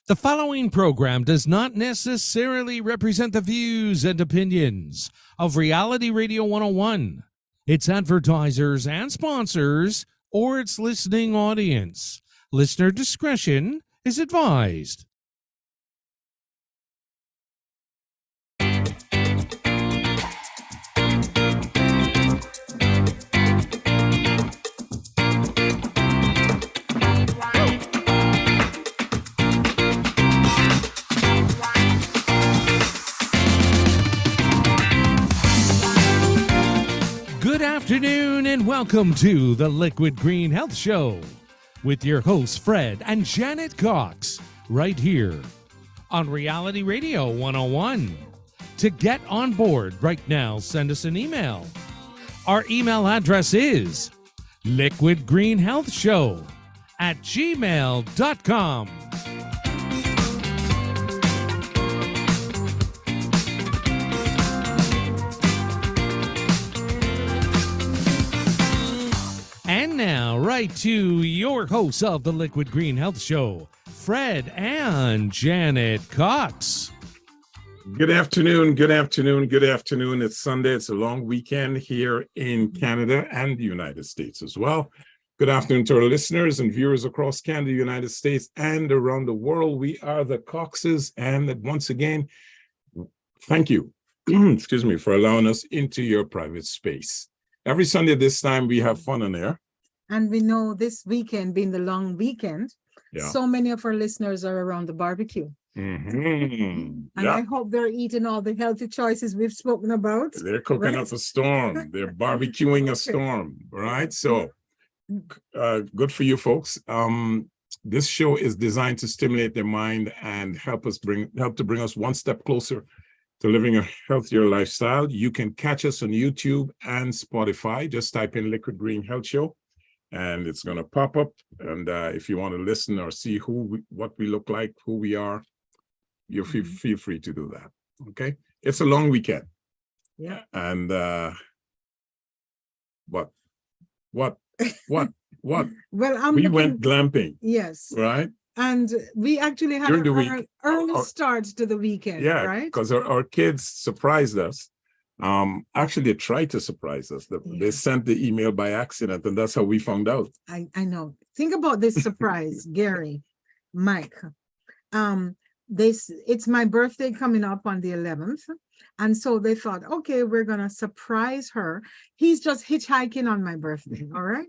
The following program does not necessarily represent the views and opinions of Reality Radio 101, its advertisers and sponsors, or its listening audience. Listener discretion is advised. Good afternoon and welcome to the Liquid Green Health Show with your hosts Fred and Janet Cox right here on Reality Radio 101. To get on board right now, send us an email. Our email address is liquidgreenhealthshow@gmail.com. And now, right to your hosts of the Liquid Green Health Show, Fred and Janet Cox. Good afternoon, good afternoon, good afternoon. It's Sunday. It's a long weekend here in Canada and the United States as well. Good afternoon to our listeners and viewers across Canada, United States, and around the world. We are the Coxes, and once again, thank you, excuse me, for allowing us into your private space. Every Sunday at this time, we have fun on air. And we know this weekend being the long weekend, so many of our listeners are around the barbecue. And I hope they're eating all the healthy choices we've spoken about. They're cooking up a storm. They're barbecuing a storm, right? So good for you folks. This show is designed to stimulate their mind and help to bring us one step closer to living a healthier lifestyle. You can catch us on YouTube and Spotify. Just type in Liquid Green Health Show and it's going to pop up. And if you want to listen or see what we look like, who we are, you feel free to do that. Okay. It's a long weekend. Yeah. And what? Well, we went glamping. Yes. Right. And we actually had an early start to the weekend, right? Because our kids surprised us. Actually, they tried to surprise us. They sent the email by accident, and that's how we found out. I know. Think about this surprise, Gary, Mike. It's my birthday coming up on the 11th. And so they thought, okay, we're going to surprise her. He's just hitchhiking on my birthday. All right.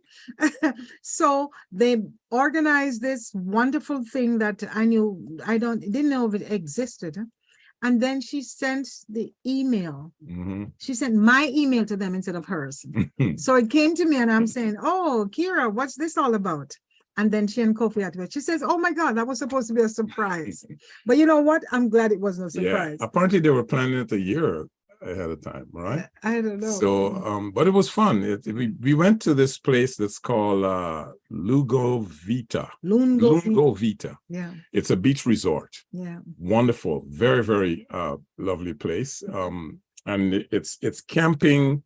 So they organized this wonderful thing that I didn't know if it existed. And then she sent the email. She sent my email to them instead of hers. So it came to me and I'm saying, oh, Kira, what's this all about? And then she and Kofi at it. She says, oh my God, that was supposed to be a surprise. But you know what? I'm glad it wasn't a surprise. Yeah, apparently they were planning it a year ahead of time, right? I don't know. So, but it was fun. We went to this place that's called Lungo Vita. Yeah. It's a beach resort. Yeah. Wonderful. Very, very lovely place. And it's camping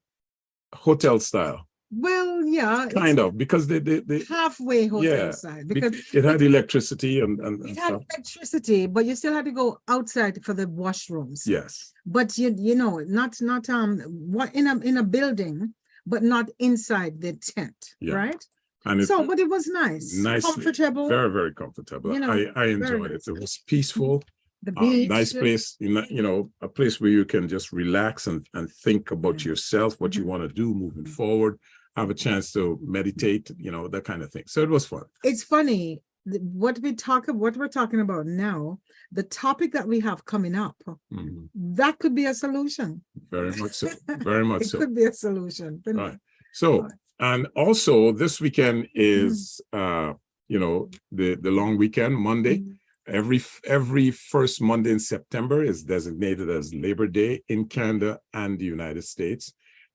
hotel style. Well, yeah, kind of, because they halfway hotel side, because it had electricity and it had electricity, but you still had to go outside for the washrooms. Yes, but you know, not what in a building, but not inside the tent, right? And but it was nice, comfortable, very, very comfortable. You know, I enjoyed it. It was peaceful. The beach, nice place, you know, a place where you can just relax and think about yourself, what you want to do moving forward. Have a chance to meditate, you know, that kind of thing. So it was fun. It's funny what we're talking about now, the topic that we have coming up, that could be a solution. Very much so. Very much so. It could be a solution. Right. So, and also this weekend is, you know, the long weekend, Monday. Every first Monday in September is designated as Labor Day in Canada and the United States.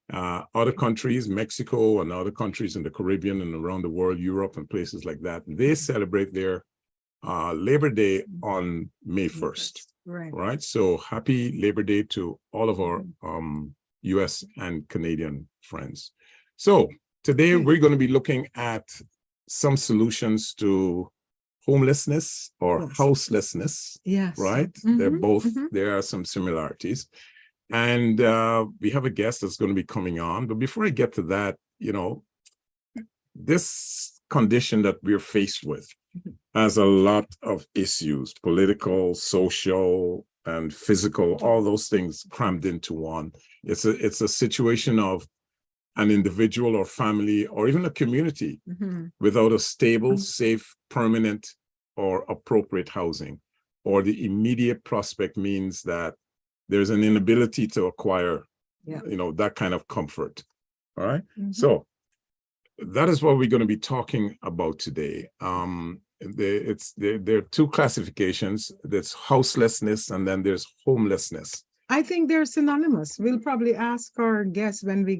Other countries, Mexico and other countries in the Caribbean and around the world, Europe and places like that, they celebrate their Labor Day on May 1st. Right. So happy Labor Day to all of our US and Canadian friends. So today we're going to be looking at some solutions to homelessness or Yes. houselessness, Yes. right? They're both, there are some similarities. And we have a guest that's going to be coming on. But before I get to that, this condition that we're faced with has a lot of issues, political, social, and physical, all those things crammed into one. It's a situation of an individual or family or even a community without a stable, safe, permanent, or appropriate housing, or the immediate prospect means that there's an inability to acquire, that kind of comfort. All right. So that is what we're going to be talking about today. There are two classifications. There's houselessness and then there's homelessness. I think they're synonymous. We'll probably ask our guest when we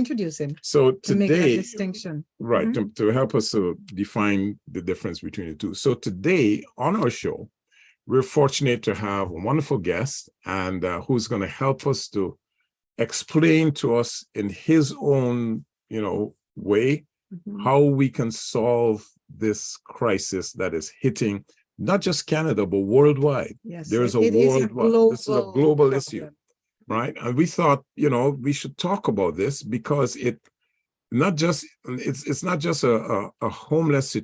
introduce him. So to make that today, distinction. right, to help us to define the difference between the two. So today on our show, we're fortunate to have a wonderful guest and who's going to help us to explain to us in his own, way, how we can solve this crisis that is hitting not just Canada, but worldwide. Yes, There's this is a global problem. issue, right? And we thought, we should talk about this because it's not just a homeless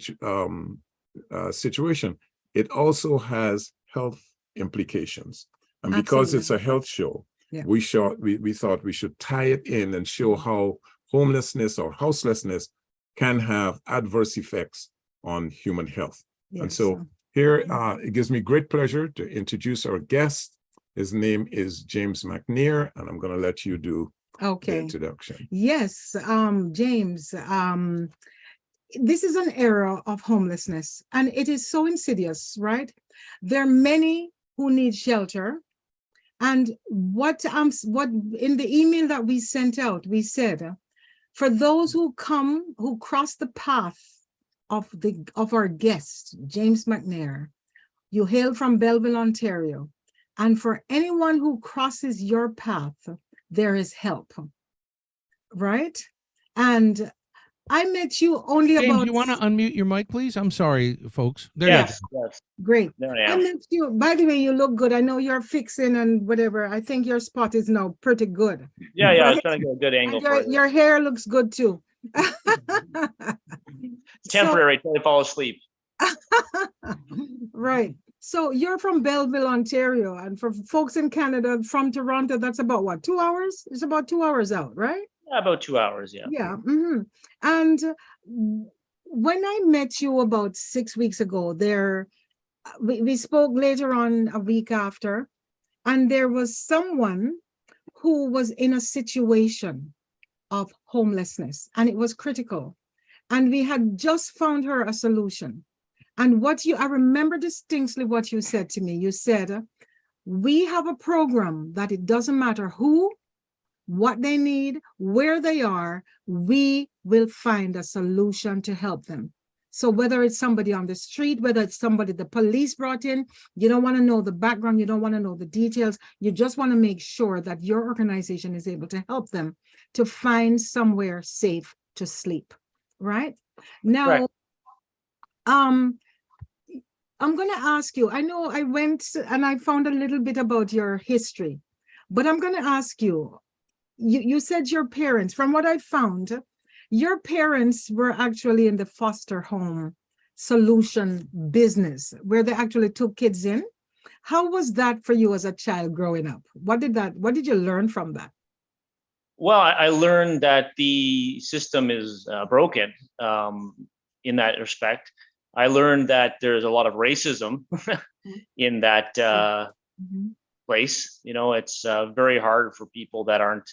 situation. It also has health implications. And because it's a health show, we thought we should tie it in and show how homelessness or houselessness can have adverse effects on human health. Yes. And so here, it gives me great pleasure to introduce our guest. His name is James McNair, and I'm going to let you do the introduction. Yes, James, this is an era of homelessness, and it is so insidious, right? There are many who need shelter. And what in the email that we sent out, we said, for those who cross the path of our guest, James McNair, you hail from Belleville, Ontario. And for anyone who crosses your path, there is help, right? And I met you only James, about... you want to unmute your mic, please? I'm sorry, folks. Yes. Great. There I am. I met you. By the way, you look good. I know you're fixing and whatever. I think your spot is now pretty good. Yeah, right? I was trying to get a good angle for your hair looks good too. Temporary till I fall asleep. Right. So you're from Belleville, Ontario, and for folks in Canada from Toronto, that's about what, 2 hours? It's about 2 hours out, right? Yeah, about 2 hours, yeah. Yeah. And when I met you about 6 weeks ago, we spoke later on a week after, and there was someone who was in a situation of homelessness, and it was critical. And we had just found her a solution. And I remember distinctly what you said to me. You said, we have a program that it doesn't matter who, what they need, where they are, we will find a solution to help them. So whether it's somebody on the street, whether it's somebody the police brought in, you don't want to know the background, you don't want to know the details, you just want to make sure that your organization is able to help them to find somewhere safe to sleep, right? Now, Right. I'm going to ask you, I know I went and I found a little bit about your history, but I'm going to ask you, you said your parents, from what I found, your parents were actually in the foster home solution business where they actually took kids in. How was that for you as a child growing up? What did you learn from that? Well, I learned that the system is broken in that respect. I learned that there's a lot of racism in that place. It's very hard for people that aren't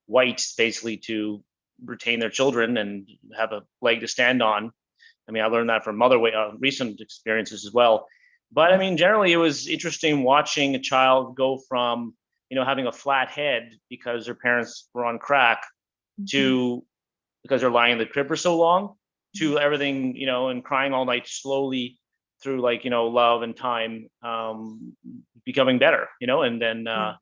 white, basically, to retain their children and have a leg to stand on. I mean, I learned that from other recent experiences as well. But I mean, generally, it was interesting watching a child go from, having a flat head because their parents were on crack to because they're lying in the crib for so long, to everything, and crying all night slowly through love and time, becoming better, and then it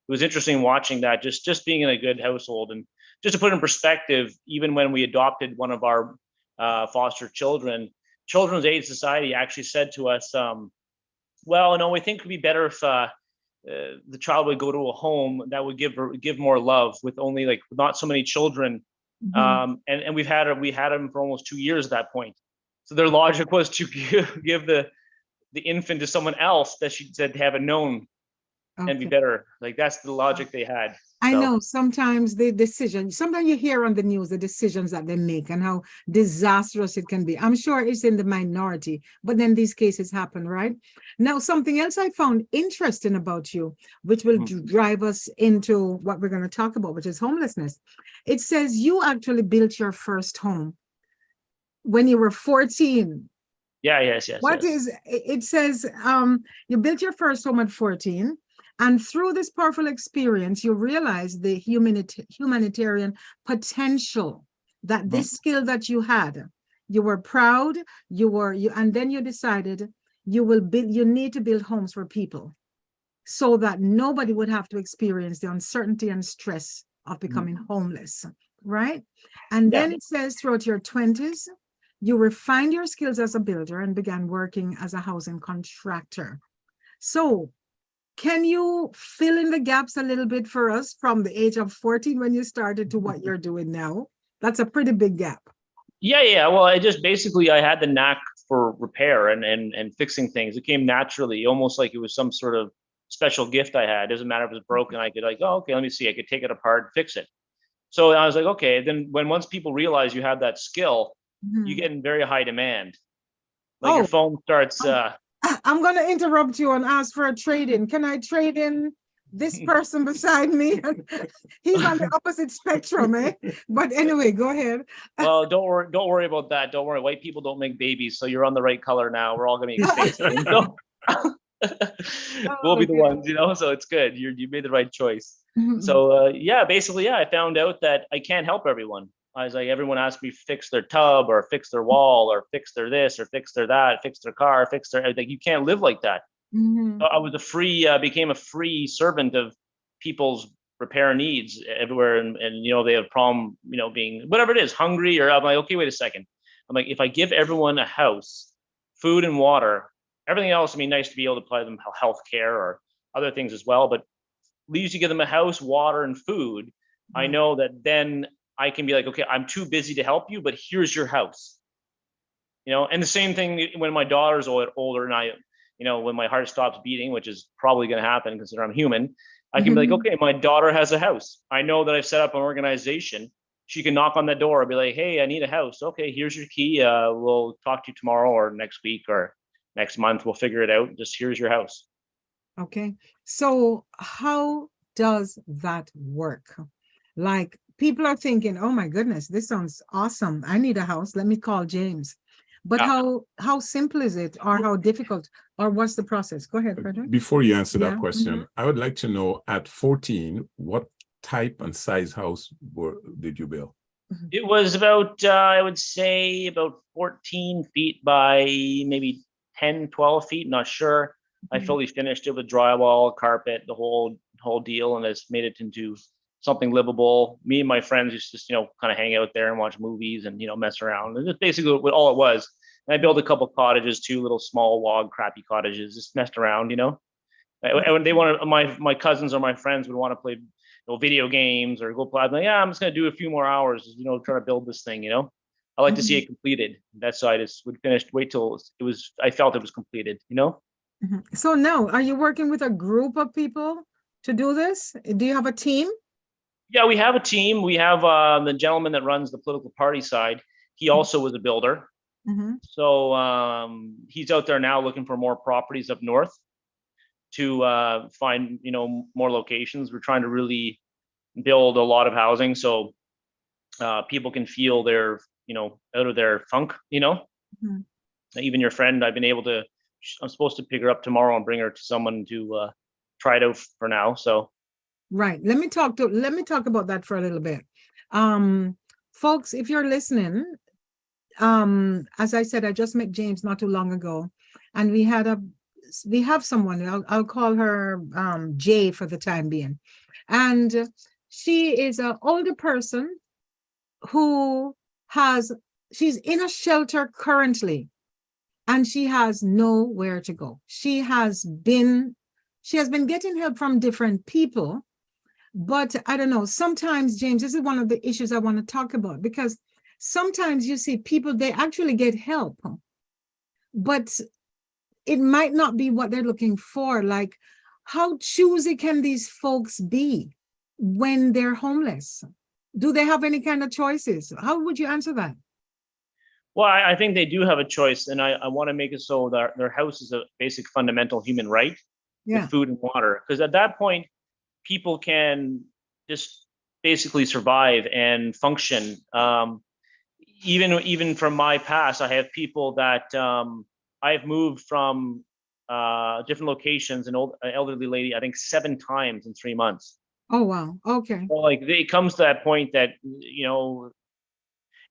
was interesting watching that, just being in a good household. And just to put in perspective, even when we adopted one of our foster children, Children's Aid Society actually said to us, well, no, we think it'd be better if the child would go to a home that would give more love with only like not so many children. And we had them for almost 2 years at that point. So their logic was to give the infant to someone else that she said haven't known and be better. Like that's the logic they had. I know sometimes sometimes you hear on the news the decisions that they make and how disastrous it can be. I'm sure it's in the minority, but then these cases happen, right? Now, something else I found interesting about you, which will drive us into what we're going to talk about, which is homelessness. It says you actually built your first home when you were 14. Yeah, yes. It says you built your first home at 14. And through this powerful experience, you realize the humanitarian potential that this skill that you had. You were proud, and then you decided you need to build homes for people so that nobody would have to experience the uncertainty and stress of becoming homeless, right? And then it says throughout your 20s, you refined your skills as a builder and began working as a housing contractor. So, can you fill in the gaps a little bit for us from the age of 14 when you started to what you're doing now? That's a pretty big gap. Yeah. Well, I had the knack for repair and fixing things. It came naturally, almost like it was some sort of special gift I had. It doesn't matter if it was broken. I could okay, let me see. I could take it apart, fix it. So I was like, okay. Then once people realize you have that skill, you get in very high demand. Like your phone starts... I'm going to interrupt you and ask for a trade-in. Can I trade in this person beside me? He's on the opposite spectrum, eh? But anyway, go ahead. Well, don't worry about that. Don't worry. White people don't make babies, so you're on the right color now. We're all going to get extinct. We'll be the ones, so it's good. You made the right choice. So basically, I found out that I can't help everyone. I was like, everyone asked me to fix their tub or fix their wall or fix their this or fix their that, fix their car, fix their everything. You can't live like that. So I was became a free servant of people's repair needs everywhere. And they have a problem, being whatever it is, hungry, or I'm like, okay, wait a second. I'm like, if I give everyone a house, food and water, everything else, nice to be able to apply them health care or other things as well. But at least you give them a house, water, and food. I know that then I can be like, okay, I'm too busy to help you, but here's your house. And the same thing when my daughter's older and I, when my heart stops beating, which is probably going to happen because I'm human, I can be like, okay, my daughter has a house. I know that I've set up an organization. She can knock on the door and be like, hey, I need a house. Okay, here's your key. We'll talk to you tomorrow or next week or next month. We'll figure it out. Just here's your house. Okay. So how does that work? Like, people are thinking, oh my goodness, this sounds awesome. I need a house. Let me call James. But how simple is it, or how difficult, or what's the process? Go ahead, Frederick. Before you answer that question, I would like to know at 14, what type and size house did you build? It was about, I would say about 14 feet by maybe 10, 12 feet, not sure. I fully finished it with drywall, carpet, the whole deal, and it's made it into something livable. Me and my friends used to just, kind of hang out there and watch movies and, mess around. And that's basically what all it was. And I built a couple cottages, 2 little small log, crappy cottages, just messed around, And when they wanted, my cousins or my friends would want to play video games or go play, I'm like, I'm just going to do a few more hours, trying to build this thing, I like to see it completed. That's why I just would wait till I felt it was completed, So now, are you working with a group of people to do this? Do you have a team? Yeah, we have a team. We have the gentleman that runs the political party side. He also was a builder. So he's out there now looking for more properties up north to find, more locations. We're trying to really build a lot of housing so people can feel they're, out of their funk, Even your friend, I'm supposed to pick her up tomorrow and bring her to someone to try it out for now. So. Right. Let me talk about that for a little bit. Folks, if you're listening, as I said, I just met James not too long ago, and we have someone, I'll call her Jay for the time being. And she is an older person who she's in a shelter currently, and she has nowhere to go. She has been getting help from different people, but I don't know. Sometimes, James, this is one of the issues I want to talk about, because sometimes you see people, they actually get help, but it might not be what they're looking for. Like, how choosy can these folks be when they're homeless? Do they have any kind of choices? How would you answer that? Well, I think they do have a choice, and I want to make it so that their house is a basic fundamental human right Yeah. with food and water. Because at that point, people can just basically survive and function. Even from my past, I have people that I've moved from different locations, an elderly lady, I think 7 times in 3 months. Oh, wow. Okay. Well, like it comes to that point that, you know,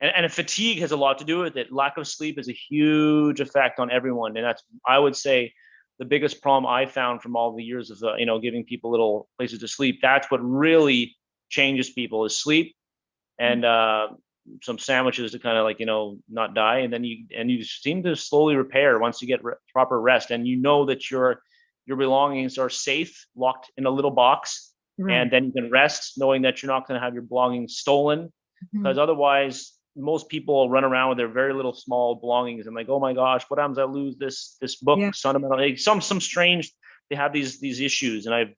and fatigue has a lot to do with it. Lack of sleep is a huge effect on everyone. And that's, I would say, the biggest problem I found from all the years of, you know, giving people little places to sleep. That's what really changes people is sleep and some sandwiches to kind of like, you know, not die. And then you seem to slowly repair once you get proper rest. And you know that your belongings are safe, locked in a little box. Right. And then you can rest knowing that you're not going to have your belongings stolen. Because otherwise, most people run around with their very little small belongings and like, oh my gosh, what happens? I lose this book, Yeah. sentimental. Like some strange. They have these issues, and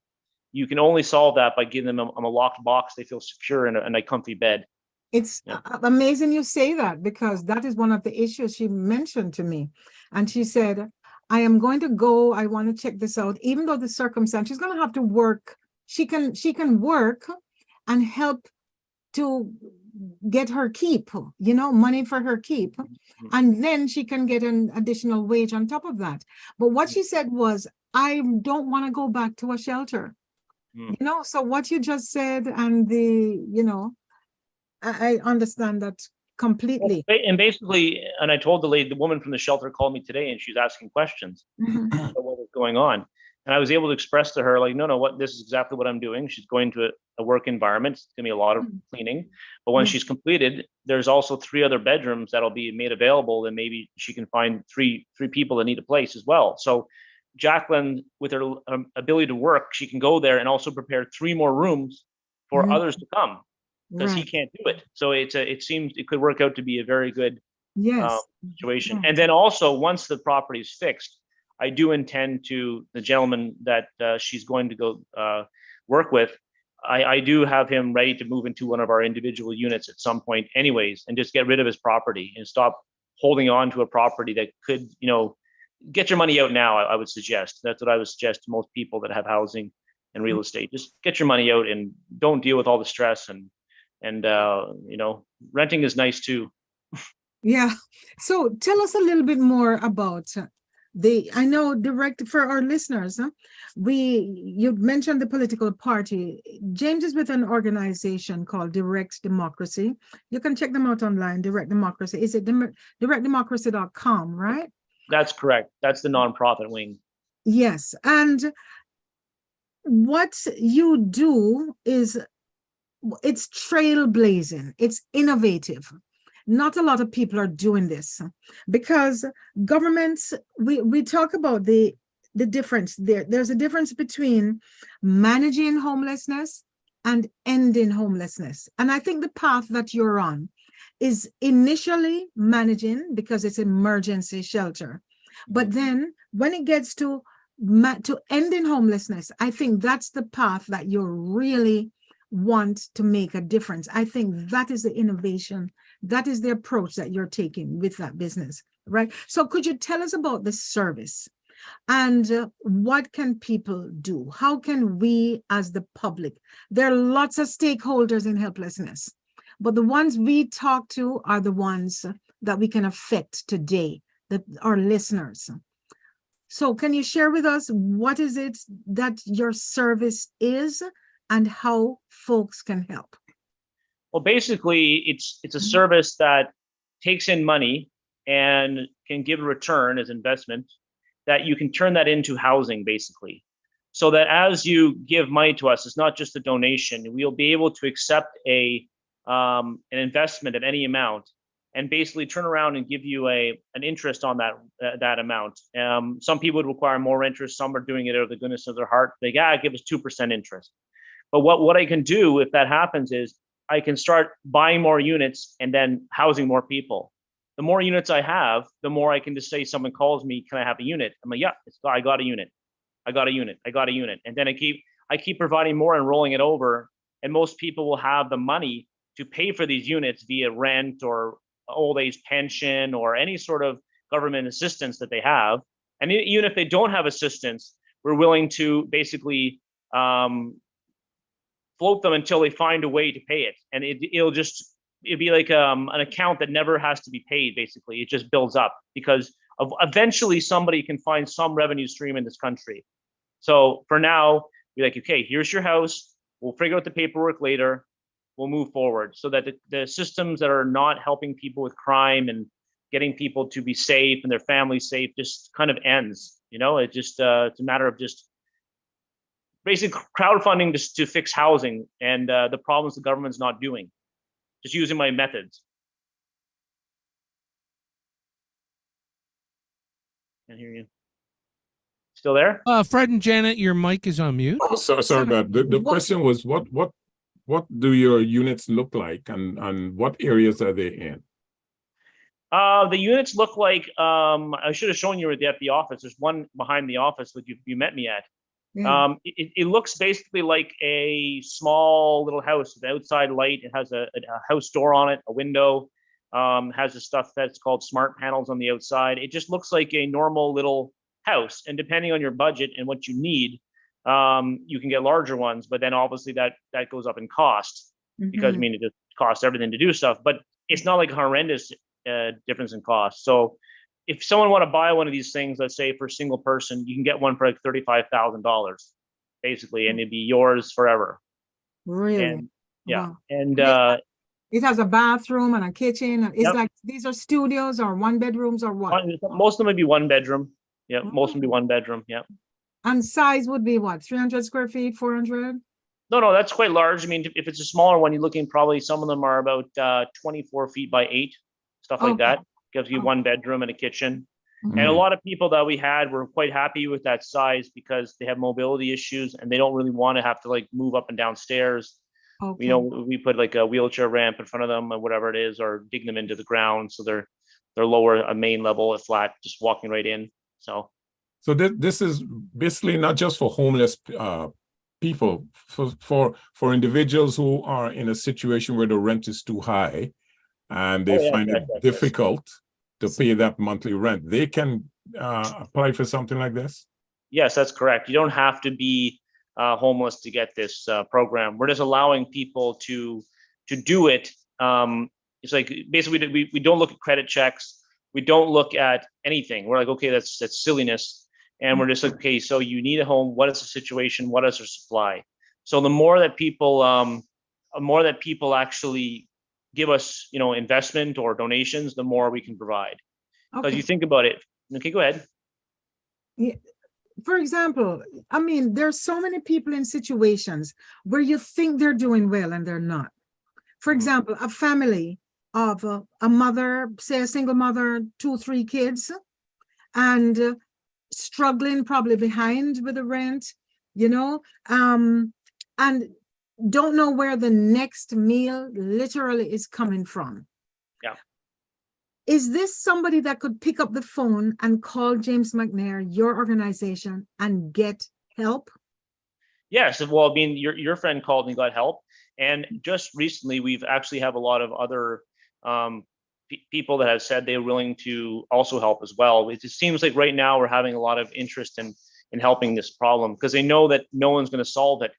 you can only solve that by giving them a locked box. They feel secure in a comfy bed. It's amazing you say that, because that is one of the issues she mentioned to me. And she said, I am going to go, I want to check this out, even though the circumstance, she's going to have to work. She can work and help to get her keep, you know, money for her keep. And then she can get an additional wage on top of that. But what she said was, I don't want to go back to a shelter. You know, so what you just said and you know, I understand that completely. And basically, and I told the woman from the shelter called me today, and she was asking questions about what was going on. And I was able to express to her, like, no, this is exactly what I'm doing. She's going to a work environment. It's going to be a lot of cleaning. But when she's completed, there's also 3 other bedrooms that'll be made available. And maybe she can find three people that need a place as well. So Jacqueline, with her ability to work, she can go there and also prepare 3 more rooms for others to come, because he can't do it. So it seems it could work out to be a very good situation. And then also, once the property is fixed, I do intend to, the gentleman that she's going to go work with, I do have him ready to move into one of our individual units at some point anyways, and just get rid of his property and stop holding on to a property that could, you know, get your money out now. I would suggest. That's what I would suggest to most people that have housing and real estate. Just get your money out and don't deal with all the stress and you know, renting is nice too. Yeah. So tell us a little bit more about I know direct for our listeners, you mentioned the political party. James is with an organization called Direct Democracy. You can check them out online, Direct Democracy. Is it directdemocracy.com, right? That's correct. That's the nonprofit wing. Yes. And what you do is, it's trailblazing. It's innovative. Not a lot of people are doing this, because governments, we talk about the difference there. There's a difference between managing homelessness and ending homelessness. And I think the path that you're on is initially managing, because it's emergency shelter. But then when it gets to ending homelessness, I think that's the path that you really want to make a difference. I think that is the innovation. That is the approach that you're taking with that business, right? So could you tell us about the service and what can people do? How can we as the public, there are lots of stakeholders in helplessness, but the ones we talk to are the ones that we can affect today, our listeners. So can you share with us what is it that your service is and how folks can help? Well, basically, it's a service that takes in money and can give a return as investment, that you can turn that into housing, basically. So that as you give money to us, it's not just a donation. We'll be able to accept an investment of any amount, and basically turn around and give you an interest on that amount. Some people would require more interest. Some are doing it out of the goodness of their heart. They give us 2% interest. But what I can do if that happens is I can start buying more units and then housing more people. The more units I have, the more I can just say, someone calls me, can I have a unit? I'm like, yeah, I got a unit. I got a unit. I got a unit. And then I keep providing more and rolling it over. And most people will have the money to pay for these units via rent or old age pension or any sort of government assistance that they have. And even if they don't have assistance, we're willing to basically float them until they find a way to pay it. And it'll be like an account that never has to be paid. Basically, it just builds up because eventually somebody can find some revenue stream in this country. So for now, you're like, okay, here's your house. We'll figure out the paperwork later. We'll move forward so that the systems that are not helping people with crime and getting people to be safe and their families safe just kind of ends. It just it's a matter of just basic crowdfunding to fix housing and the problems the government's not doing. Just using my methods. Can't hear you. Still there? Fred and Janet, your mic is on mute. Oh, sorry about that. The question was what do your units look like and what areas are they in? The units look like I should have shown you at the office. There's one behind the office that you met me at. Yeah. It looks basically like a small little house with outside light. It has a house door on it, a window, has the stuff that's called smart panels on the outside. It just looks like a normal little house. And depending on your budget and what you need, you can get larger ones, but then obviously that goes up in cost because it just costs everything to do stuff, but it's not like a horrendous difference in cost. So if someone want to buy one of these things, let's say for a single person, you can get one for like $35,000 basically, and it'd be yours forever. Really? And, yeah. Wow. And it has a bathroom and a kitchen. It's like, these are studios or one bedrooms or what? Most of them would be one bedroom. Yeah, most of them would be one bedroom. Yeah. And size would be what? 300 square feet, 400? No, that's quite large. I mean, if it's a smaller one, you're looking probably some of them are about 24 feet by 8, stuff like that. Gives you one bedroom and a kitchen. And a lot of people that we had were quite happy with that size because they have mobility issues and they don't really want to have to like move up and down stairs. Okay. We put like a wheelchair ramp in front of them or whatever it is, or dig them into the ground so they're lower a main level, a flat, just walking right in. So this is basically not just for homeless people, for individuals who are in a situation where the rent is too high and they find it difficult to pay that monthly rent. They can apply for something like this? Yes, that's correct. You don't have to be homeless to get this program. We're just allowing people to do it. It's like basically we don't look at credit checks. We don't look at anything. We're like, okay, that's silliness. And we're just like, okay, so you need a home. What is the situation? What is our supply? So the more that people actually give us, investment or donations, the more we can provide. Because you think about it. Okay, go ahead. Yeah. For example, I mean, there's so many people in situations where you think they're doing well and they're not. For example, a family of a mother, say a single mother, 2, 3 kids, and struggling, probably behind with the rent, and don't know where the next meal literally is coming from. Yeah. Is this somebody that could pick up the phone and call James McNair, your organization, and get help? Yes. Well, I mean, your friend called and got help. And just recently, we've actually have a lot of other people that have said they're willing to also help as well. It just seems like right now we're having a lot of interest in helping this problem because they know that no one's going to solve it.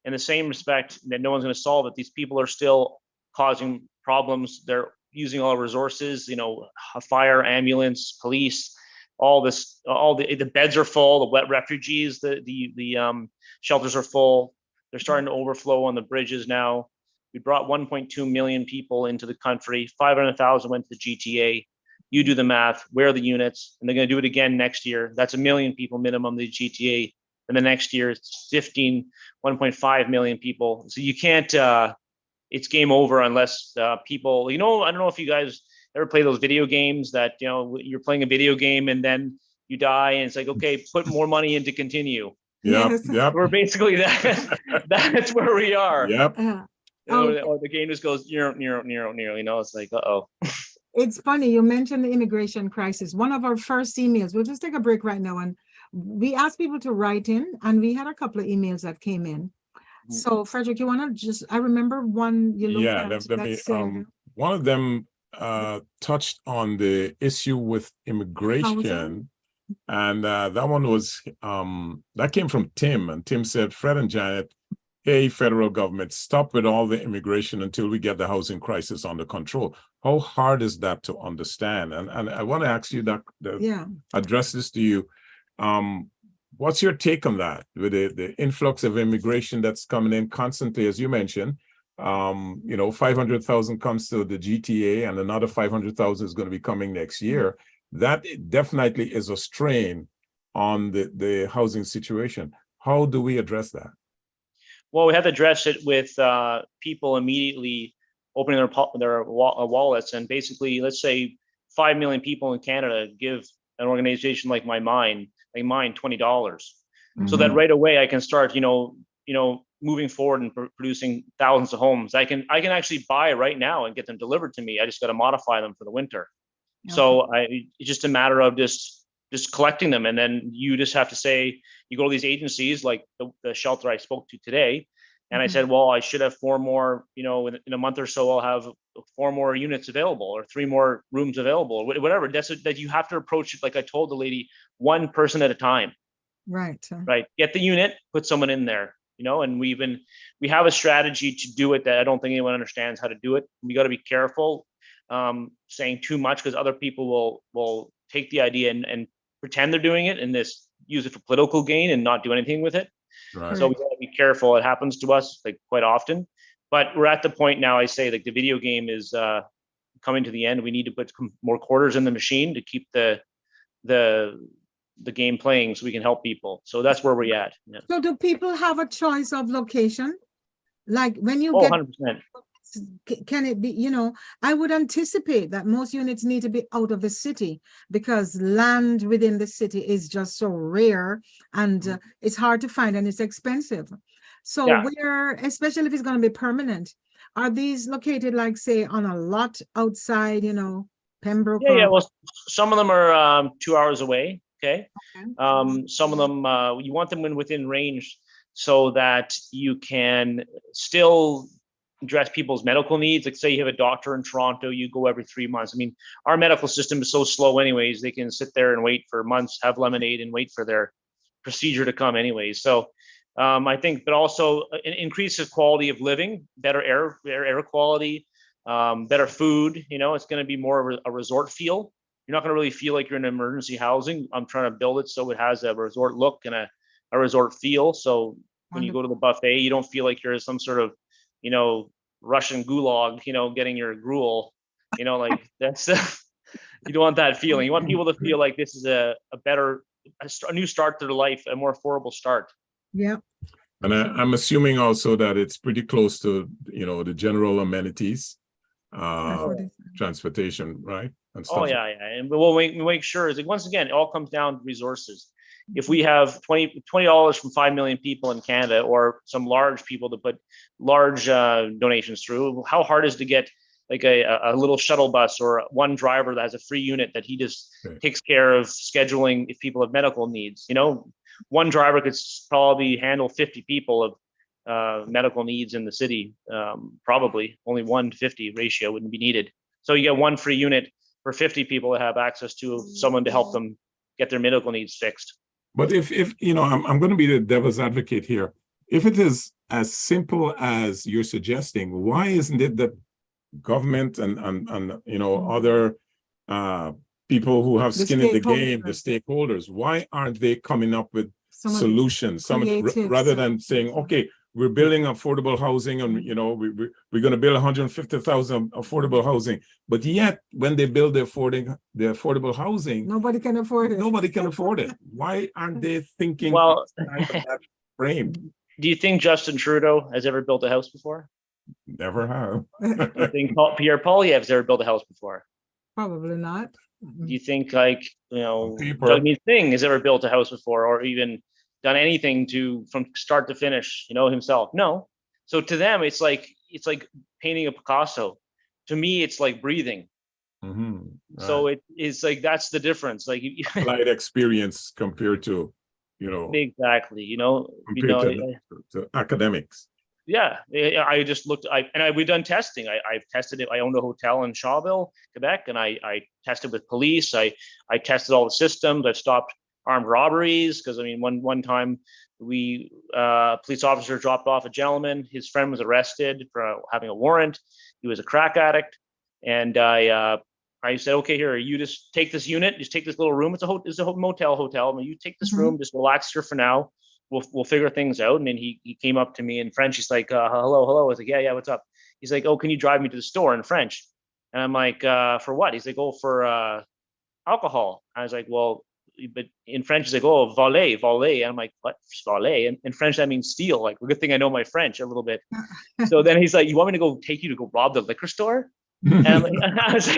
In the same respect that no one's going to solve it, these people are still causing problems. They're using all resources, a fire, ambulance, police, all the beds are full, the wet refugees, the shelters are full. They're starting to overflow on the bridges now. We brought 1.2 million people into the country. 500,000 went to the GTA. You do the math, where are the units? And they're going to do it again next year. That's 1 million people minimum, the GTA. And the next year, it's 1.5 million people. So you can't, it's game over unless people, I don't know if you guys, ever play those video games that, you know, you're playing a video game and then you die and it's like, okay, put more money in to continue. Yep, Yes. yep, We're basically that. That's where we are. yep. Or the game just goes, you know, it's like, uh-oh. It's funny, you mentioned the immigration crisis. One of our first emails, we'll just take a break right now, and we asked people to write in, and we had a couple of emails that came in. So, Frederick, you want to just, I remember one you looked Yeah, at let that me, said, one of them touched on the issue with immigration. And that one was, that came from Tim. And Tim said, Fred and Janet, hey, federal government, stop with all the immigration until we get the housing crisis under control. How hard is that to understand? And I want to ask you that, address this to you. What's your take on that with the influx of immigration that's coming in constantly, as you mentioned? 500,000 comes to the GTA and another 500,000 is going to be coming next year. That definitely is a strain on the housing situation. How do we address that? Well, we have to address it with people immediately opening their wallets, and basically, let's say 5 million people in Canada give an organization like mine $20, so that right away I can start, moving forward and producing thousands of homes. I can actually buy right now and get them delivered to me. I just got to modify them for the winter. Okay. So it's just a matter of just collecting them, and then you just have to say, you go to these agencies like the shelter I spoke to today, and I said, well, I should have 4 more, in a month or so I'll have 4 more units available or 3 more rooms available, or whatever. That you have to approach it, like I told the lady, one person at a time. Right. Get the unit, put someone in there, and we have a strategy to do it that I don't think anyone understands how to do it. We got to be careful saying too much, because other people will take the idea and pretend they're doing it and use it for political gain and not do anything with it. Right. So we got to be careful. It happens to us quite often, but we're at the point now, I say, the video game is coming to the end. We need to put more quarters in the machine to keep the game playing so we can help people. So that's where we're at. Yeah. So do people have a choice of location? Like when you get 100%. Can it be, I would anticipate that most units need to be out of the city, because land within the city is just so rare and it's hard to find and it's expensive. So where, especially if it's going to be permanent, are these located, like, say, on a lot outside, Pembroke? Yeah. Well, some of them are 2 hours away. Okay. Some of them, you want them within range so that you can still address people's medical needs. Like, say you have a doctor in Toronto, you go every 3 months. I mean, our medical system is so slow anyways, they can sit there and wait for months, have lemonade and wait for their procedure to come anyways. So I think, but also an increase of quality of living, better air quality, better food. It's going to be more of a resort feel. You're not going to really feel like you're in emergency housing. I'm trying to build it so it has a resort look and a resort feel. So when you go to the buffet, you don't feel like you're some sort of, Russian gulag, getting your gruel, like that's, you don't want that feeling. You want people to feel like this is a new start to their life, a more affordable start. Yeah. And I'm assuming also that it's pretty close to, the general amenities, transportation, right? And stuff. Oh yeah. And we'll make sure, once again, it all comes down to resources. If we have $20 from 5 million people in Canada, or some large people to put large donations through, how hard is to get like a little shuttle bus or one driver that has a free unit that he just takes care of scheduling if people have medical needs? One driver could probably handle 50 people of medical needs in the city. Probably only 1-50 ratio wouldn't be needed. So you get one free unit for 50 people to have access to someone to help them get their medical needs fixed. But if I'm going to be the devil's advocate here. If it is as simple as you're suggesting, why isn't it that government and other people who have skin in the game, the stakeholders, why aren't they coming up with solutions? Rather than saying, okay, we're building affordable housing, and we're going to build 150,000 affordable housing, but yet when they build the affordable housing, nobody can afford it. Why aren't they thinking that frame? Do you think Justin Trudeau has ever built a house before? Never have. Do you think Pierre Poilievre's ever built a house before? Probably not. Do you think like, Paper. Doug Thing has ever built a house before or even done anything from start to finish, himself? No. So to them, it's like painting a Picasso. To me, it's like breathing. Right. So it is like, that's the difference. Like Light experience compared to, exactly, compared to academics. yeah, I just looked. We've done testing. I've tested it. I owned a hotel in Shawville, Quebec, and I tested with police. I tested all the systems. I've stopped armed robberies because one time we police officer dropped off a gentleman. His friend was arrested for having a warrant. He was a crack addict, and I said, okay, here, you just take this unit, just take this little room. It's a motel hotel. You take this room, just relax here for now. We'll figure things out. And then he came up to me in French. He's like, hello. I was like, yeah, what's up? He's like, oh, can you drive me to the store in French? And I'm like, for what? He's like, oh, for alcohol. I was like, well, but in French, he's like, oh, voler. And I'm like, what? Voler? And in French, that means steal. Like, good thing I know my French a little bit. So then he's like, you want me to take you to go rob the liquor store? And I was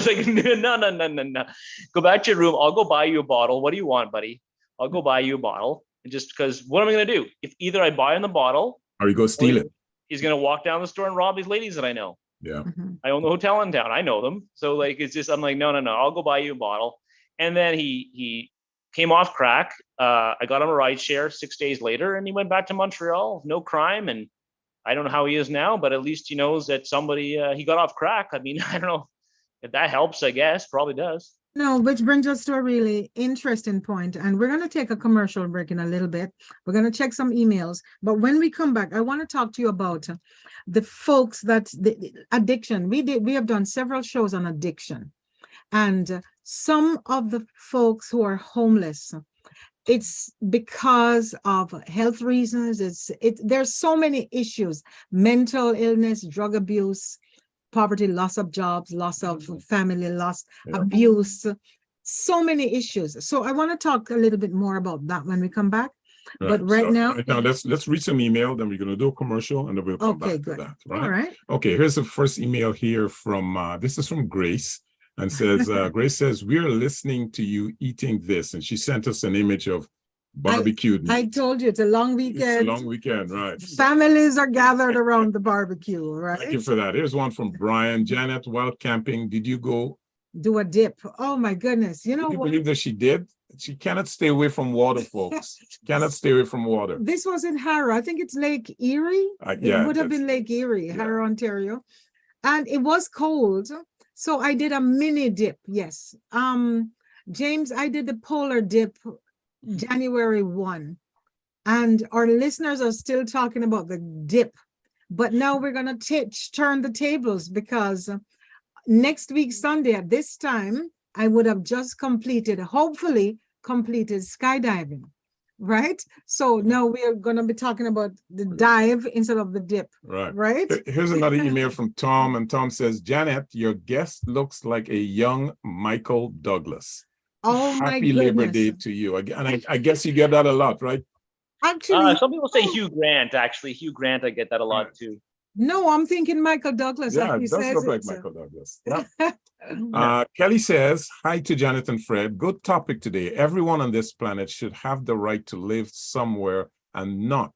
like, no. Go back to your room. I'll go buy you a bottle. What do you want, buddy? I'll go buy you a bottle. And just because, what am I going to do? If either I buy him the bottle, or you go steal it, he's going to walk down the store and rob these ladies that I know. Yeah. I own the hotel in town. I know them. So like, it's just, I'm like, no. I'll go buy you a bottle. And then he came off crack. I got him a ride share 6 days later, and he went back to Montreal. No crime. And I don't know how he is now, but at least he knows that he got off crack. I don't know if that helps, I guess. Probably does. No, which brings us to a really interesting point, and we're going to take a commercial break in a little bit. We're going to check some emails, but when we come back, I want to talk to you about the folks that the addiction. We have done several shows on addiction, and some of the folks who are homeless, it's because of health reasons. There's so many issues: mental illness, drug abuse, poverty, loss of jobs, loss of family, abuse, so many issues. So I want to talk a little bit more about that when we come back. Right. But right now, let's read some email, then we're going to do a commercial, and then we'll come back to that. Right? All right. Okay, here's the first email here from, this is from Grace, and says, Grace says, we're listening to you eating this, and she sent us an image of barbecued meat. I told you, it's a long weekend. It's a long weekend, right. Families are gathered around the barbecue, right? Thank you for that. Here's one from Brian. Janet, while camping, did you go do a dip? Oh my goodness. You know what? What? Believe that she did? She cannot stay away from water, folks. She cannot stay away from water. This was in Harrow. I think it's Lake Erie. Yeah, it would have been Lake Erie, Harrow, Ontario. And it was cold. So I did a mini dip. Yes. James, I did the polar dip January 1. And our listeners are still talking about the dip. But now we're going to turn the tables, because next week, Sunday at this time, I would have just hopefully completed skydiving, right? So now we are going to be talking about the dive instead of the dip, right? Here's another email from Tom, and Tom says, Janet, your guest looks like a young Michael Douglas. Oh, my Happy goodness. Labor Day to you. And I guess you get that a lot, right? Actually, some people say Hugh Grant. Actually, Hugh Grant, I get that a lot too. No, I'm thinking Michael Douglas. Yeah, it does look like Michael Douglas. Yeah. Kelly says, hi to Janet and Fred. Good topic today. Everyone on this planet should have the right to live somewhere and not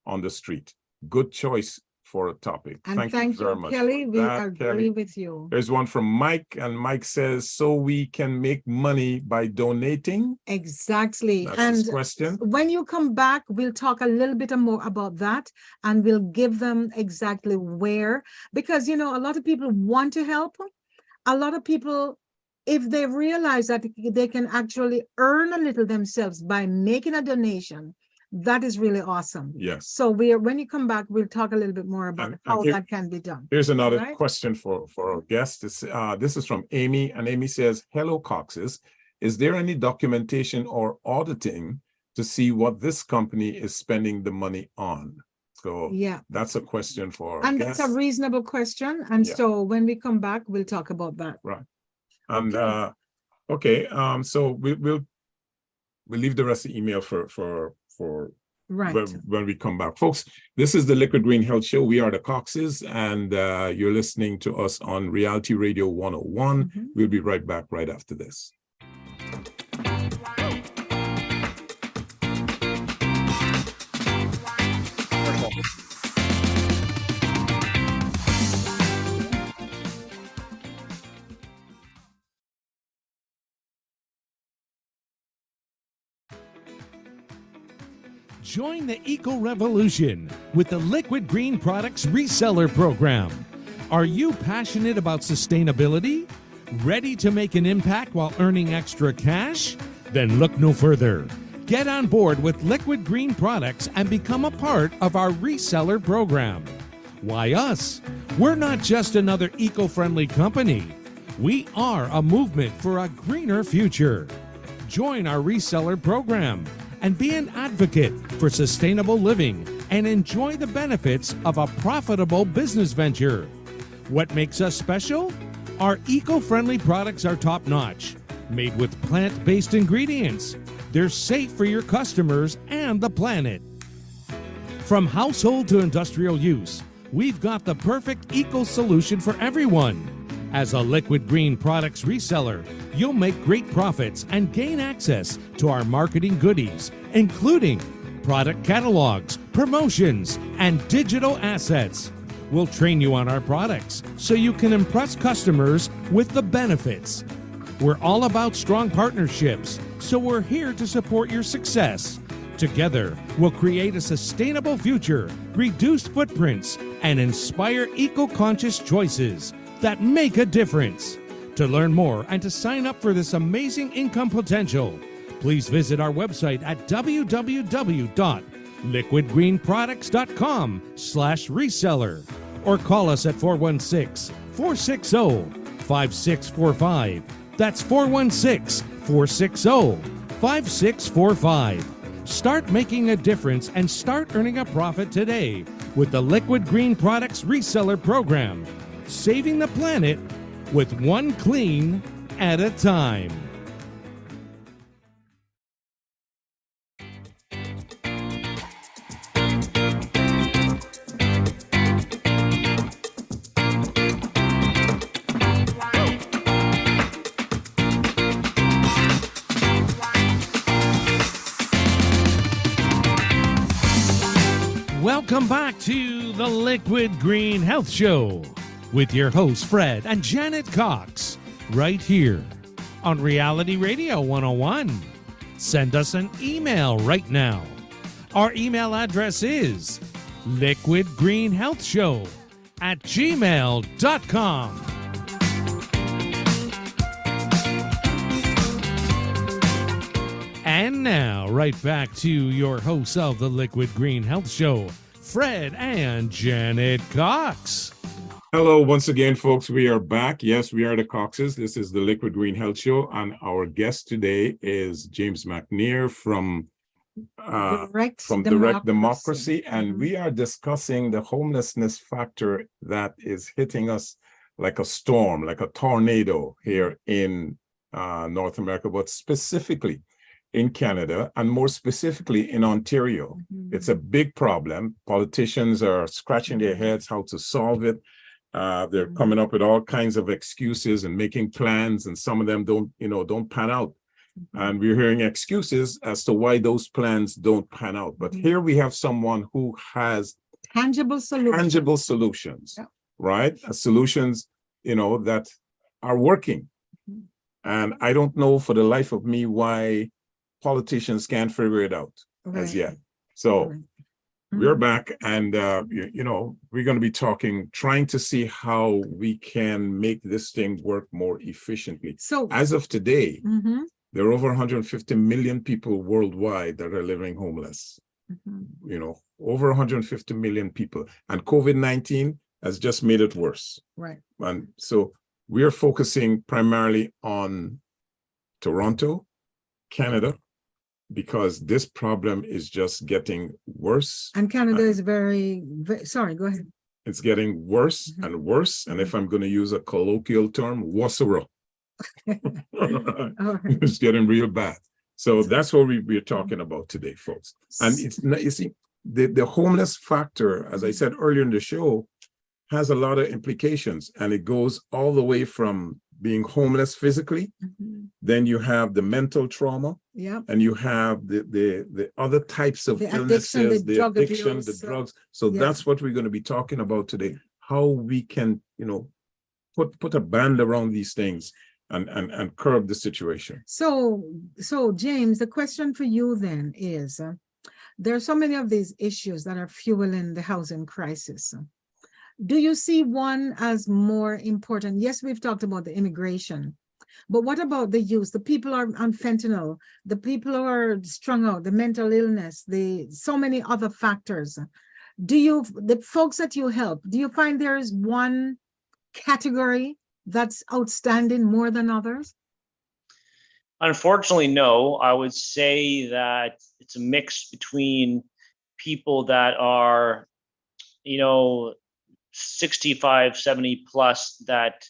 on the street. Good choice for a topic. And thank you very much, Kelly. We agree with you. There's one from Mike, and Mike says, so we can make money by donating? Exactly. That's and his question. When you come back, we'll talk a little bit more about that, and we'll give them exactly where, because, a lot of people want to help. A lot of people, if they realize that they can actually earn a little themselves by making a donation, that is really awesome. Yes. So when you come back, we'll talk a little bit more about how that can be done. Here's another question for our guest. This is from Amy, and Amy says, hello, Coxes. Is there any documentation or auditing to see what this company is spending the money on? So that's a question for our guest. That's a reasonable question. And so when we come back, we'll talk about that. Right. And so we'll leave the rest of the email for Right. when we come back. Folks, this is the Liquid Green Health Show. We are the Coxes, and you're listening to us on Reality Radio 101. Mhm. We'll be right back right after this. Join the eco revolution with the Liquid Green Products Reseller Program. Are you passionate about sustainability? Ready to make an impact while earning extra cash? Then look no further. Get on board with Liquid Green Products and become a part of our reseller program. Why us? We're not just another eco-friendly company. We are a movement for a greener future. Join our reseller program and be an advocate for sustainable living and enjoy the benefits of a profitable business venture. What makes us special? Our eco-friendly products are top-notch, made with plant-based ingredients. They're safe for your customers and the planet. From household to industrial use, we've got the perfect eco solution for everyone. As a Liquid Green Products reseller, you'll make great profits and gain access to our marketing goodies, including product catalogs, promotions, and digital assets. We'll train you on our products so you can impress customers with the benefits. We're all about strong partnerships, so we're here to support your success. Together, we'll create a sustainable future, reduce footprints, and inspire eco-conscious choices that make a difference. To learn more and to sign up for this amazing income potential, please visit our website at www.liquidgreenproducts.com/reseller or call us at 416-460-5645. That's 416-460-5645. Start making a difference and start earning a profit today with the Liquid Green Products Reseller Program. Saving the planet with one clean at a time. Welcome back to the Liquid Green Health Show with your hosts Fred and Janet Cox, right here on Reality Radio 101. Send us an email right now. Our email address is liquidgreenhealthshow@gmail.com. And now, right back to your hosts of the Liquid Green Health Show, Fred and Janet Cox. Hello, once again, folks. We are back. Yes, we are the Coxes. This is the Liquid Green Health Show, and our guest today is James McNair from Direct Democracy, and we are discussing the homelessness factor that is hitting us like a storm, like a tornado here in North America, but specifically in Canada, and more specifically in Ontario. It's a big problem. Politicians are scratching their heads how to solve it. They're coming up with all kinds of excuses and making plans, and some of them don't pan out. And we're hearing excuses as to why those plans don't pan out. But here we have someone who has tangible solutions, right? Solutions, that are working. And I don't know for the life of me why politicians can't figure it out as yet. So we're back, and we're going to be trying to see how we can make this thing work more efficiently. So as of today, there are over 150 million people worldwide that are living homeless. Over 150 million people, and COVID-19 has just made it worse. Right. And so we are focusing primarily on Toronto, Canada, because this problem is just getting worse. And Canada is very, sorry, go ahead. It's getting worse and worse. And if I'm going to use a colloquial term, worse. It's getting real bad. So that's what we're talking about today, folks. And it's not, you see, the homeless factor, as I said earlier in the show, has a lot of implications, and it goes all the way from being homeless physically, then you have the mental trauma, and you have the other types of illnesses, the addiction, the drugs. So that's what we're going to be talking about today, how we can, put a band around these things and curb the situation. So James, the question for you then is, there are so many of these issues that are fueling the housing crisis. Do you see one as more important? Yes, we've talked about the immigration, but what about the youth? The people are on fentanyl, the people who are strung out, the mental illness, so many other factors. The folks that you help, do you find there is one category that's outstanding more than others? Unfortunately, no. I would say that it's a mix between people that are, 65, 70 plus that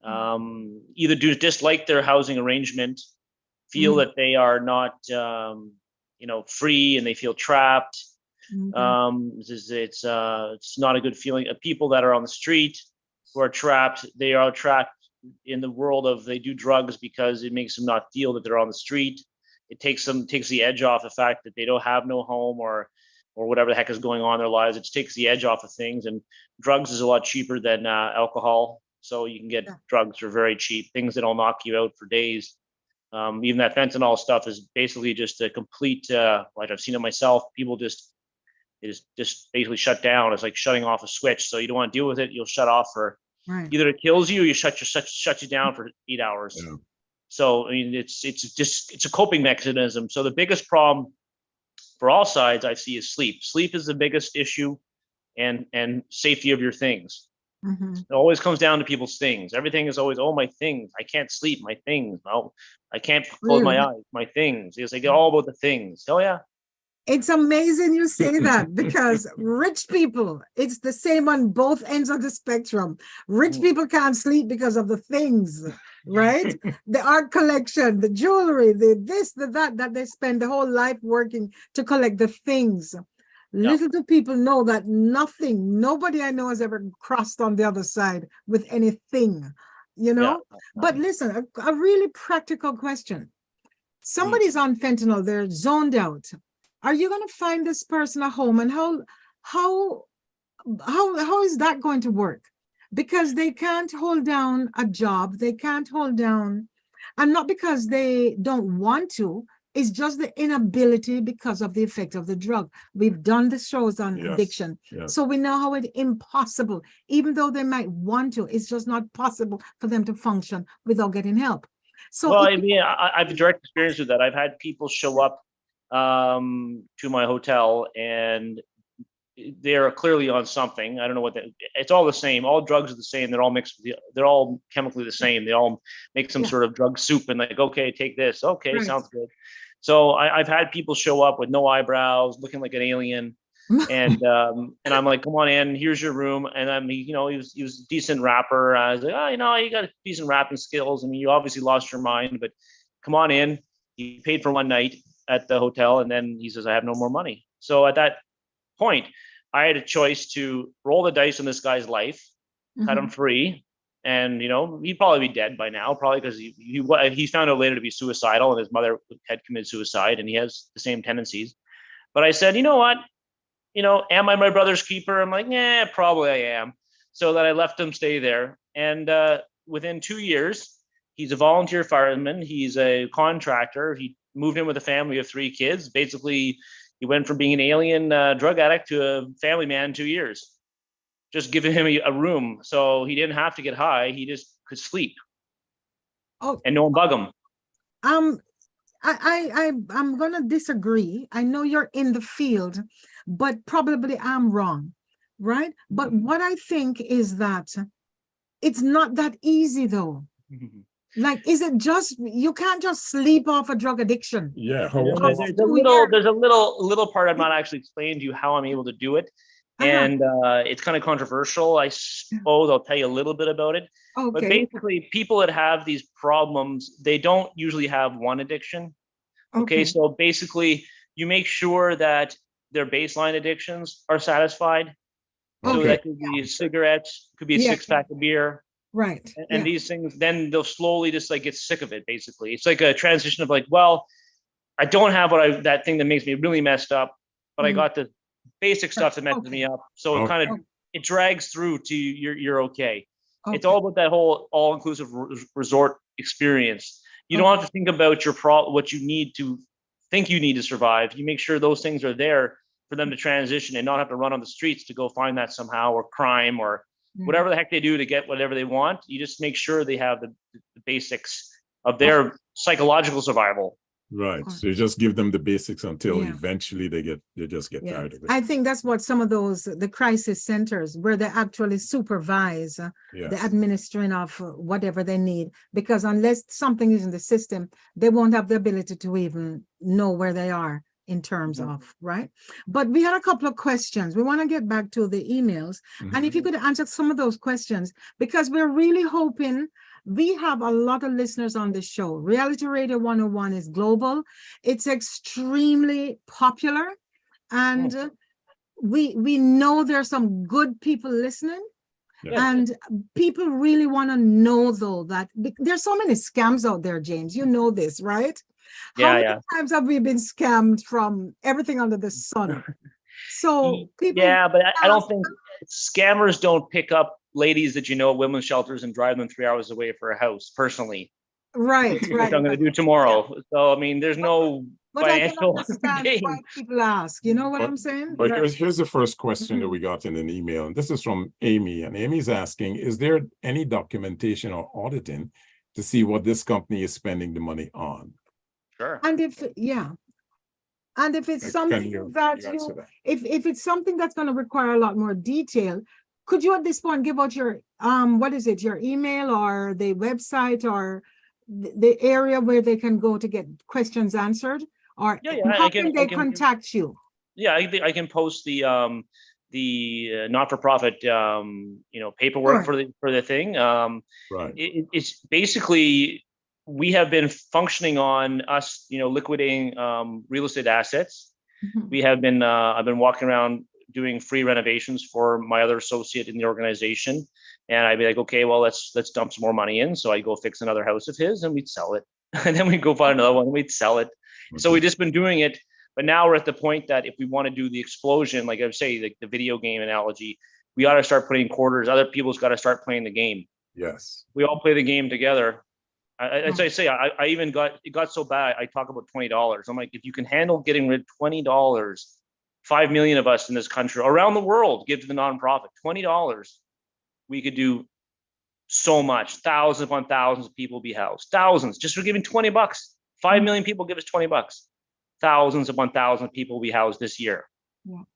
either dislike their housing arrangement, feel that they are not, free, and they feel trapped. It's not a good feeling. People that are on the street who are trapped, they are trapped in the world of, they do drugs because it makes them not feel that they're on the street. It takes the edge off the fact that they don't have no home or whatever the heck is going on in their lives. It just takes the edge off of things. And drugs is a lot cheaper than alcohol. So you can get drugs for very cheap, things that'll knock you out for days. Even that fentanyl stuff is basically just a complete, like I've seen it myself, people just basically shut down. It's like shutting off a switch. So you don't want to deal with it. You'll shut off for either it kills you or you shut you down for 8 hours. Yeah. So, I mean, it's a coping mechanism. So the biggest problem for all sides I see is sleep. Sleep is the biggest issue, and safety of your things. It always comes down to people's things. Everything is always, my things. I can't sleep, my things. No, I can't close my eyes, my things. It's like all about the things. Oh yeah. It's amazing you say that, because rich people, it's the same on both ends of the spectrum. Rich people can't sleep because of the things, right? The art collection, the jewelry, the this, the that they spend the whole life working to collect the things. Little do people know that nobody I know has ever crossed on the other side with anything, But listen, a really practical question. Somebody's on fentanyl, they're zoned out. Are you going to find this person a home, and how is that going to work? Because they can't hold down a job, they can't hold down, and not because they don't want to, it's just the inability because of the effect of the drug. We've done the shows on addiction, so we know how it's impossible. Even though they might want to, it's just not possible for them to function without getting help. So, well, I have a direct experience with that. I've had people show up to my hotel, and they're clearly on something. I don't know what it's all the same. All drugs are the same. They're all mixed. They're all chemically the same. They all make some sort of drug soup, and like, okay, take this. Okay, sounds good. So I've had people show up with no eyebrows, looking like an alien, and I'm like, come on in. Here's your room. And he was a decent rapper. I was like, you got decent rapping skills. I mean, you obviously lost your mind, but come on in. He paid for one night at the hotel, and then he says, I have no more money. So at that point, I had a choice to roll the dice on this guy's life, cut him free, and he'd probably be dead by now, probably because he found out later to be suicidal, and his mother had committed suicide, and he has the same tendencies. But I said, you know what, am I my brother's keeper? I'm like, yeah, probably I am. So that I left him stay there, and within 2 years, he's a volunteer fireman. He's a contractor. He moved in with a family of 3 kids. Basically, he went from being an alien drug addict to a family man in 2 years. Just giving him a room, so he didn't have to get high. He just could sleep. And no one bug him. I'm gonna disagree. I know you're in the field, but probably I'm wrong, right? But what I think is that it's not that easy, though. Like, is it just, you can't just sleep off a drug addiction? Yeah. There's a little part I'm not actually explaining to you how I'm able to do it. And it's kind of controversial, I suppose. I'll tell you a little bit about it. Okay. But basically, people that have these problems, they don't usually have one addiction. Okay, so basically you make sure that their baseline addictions are satisfied. So Okay. that could be cigarettes, could be a Yeah. 6-pack of beer, Right. and these things, then they'll slowly just like get sick of it. Basically, it's like a transition of like, well, I don't have that thing that makes me really messed up, but I got the basic stuff that messes me up. So it kind of it drags through to you're okay. It's all about that whole all-inclusive resort experience. You don't have to think about what you need to think you need to survive. You make sure those things are there for them to transition and not have to run on the streets to go find that somehow, or crime, or whatever the heck they do to get whatever they want. You just make sure they have the basics of their psychological survival. Right. So you just give them the basics until eventually they just get tired of it. I think that's what some of the crisis centers, where they actually supervise the administering of whatever they need, because unless something is in the system, they won't have the ability to even know where they are in terms of, right? But we had a couple of questions. We want to get back to the emails. And if you could answer some of those questions, because we're really hoping. We have a lot of listeners on this show. Reality Radio 101 is global. It's extremely popular. And we know there are some good people listening. And people really want to know, though, that there's so many scams out there, James. You know this, right? How many times have we been scammed from everything under the sun? So people. Yeah, but I don't think scammers don't pick up ladies that at women's shelters and drive them 3 hours away for a house, personally. Right. Which I'm going to do tomorrow. So, I mean, there's no financial gain. Why people ask, you know what I'm saying? But here's the first question that we got in an email. And this is from Amy. And Amy's asking, is there any documentation or auditing to see what this company is spending the money on? Sure. And if it's something if it's something that's going to require a lot more detail, could you at this point give out your your email or the website or the area where they can go to get questions answered, or how can they contact you? Yeah, I can post the not-for-profit paperwork for the thing. Right. It's basically, we have been functioning on us, liquidating real estate assets. We have been I've been walking around doing free renovations for my other associate in the organization, and I'd be like, okay, well, let's dump some more money in. So I go fix another house of his, and we'd sell it, and then we'd go find another one, and we'd sell it. So we've just been doing it, but now we're at the point that if we want to do the explosion, like I would say, like the video game analogy, we ought to start putting quarters. Other people's got to start playing the game. Yes, we all play the game together. As I say, I even it got so bad. I talk about $20. I'm like, if you can handle getting rid of $20. 5 million of us in this country, around the world, give to the nonprofit. $20, we could do so much. Thousands upon thousands of people will be housed. Thousands, just for giving $20. 5 million people give us $20. Thousands upon thousands of people will be housed this year.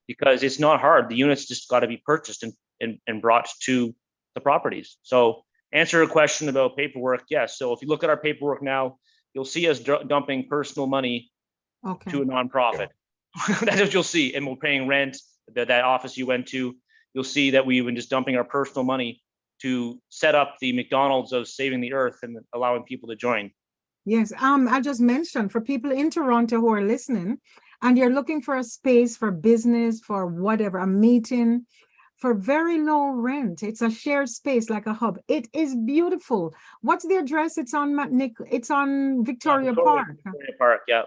Because it's not hard. The units just got to be purchased and brought to the properties. So, answer a question about paperwork. Yes. So if you look at our paperwork now, you'll see us dumping personal money to a nonprofit. That's what you'll see. And we're paying rent. That office you went to, you'll see that we've been just dumping our personal money to set up the McDonald's of saving the earth and allowing people to join. Yes. I just mentioned, for people in Toronto who are listening, and you're looking for a space for business, for whatever, a meeting, for very low rent. It's a shared space, like a hub. It is beautiful. What's the address? It's on Victoria Park. Victoria Park, yeah.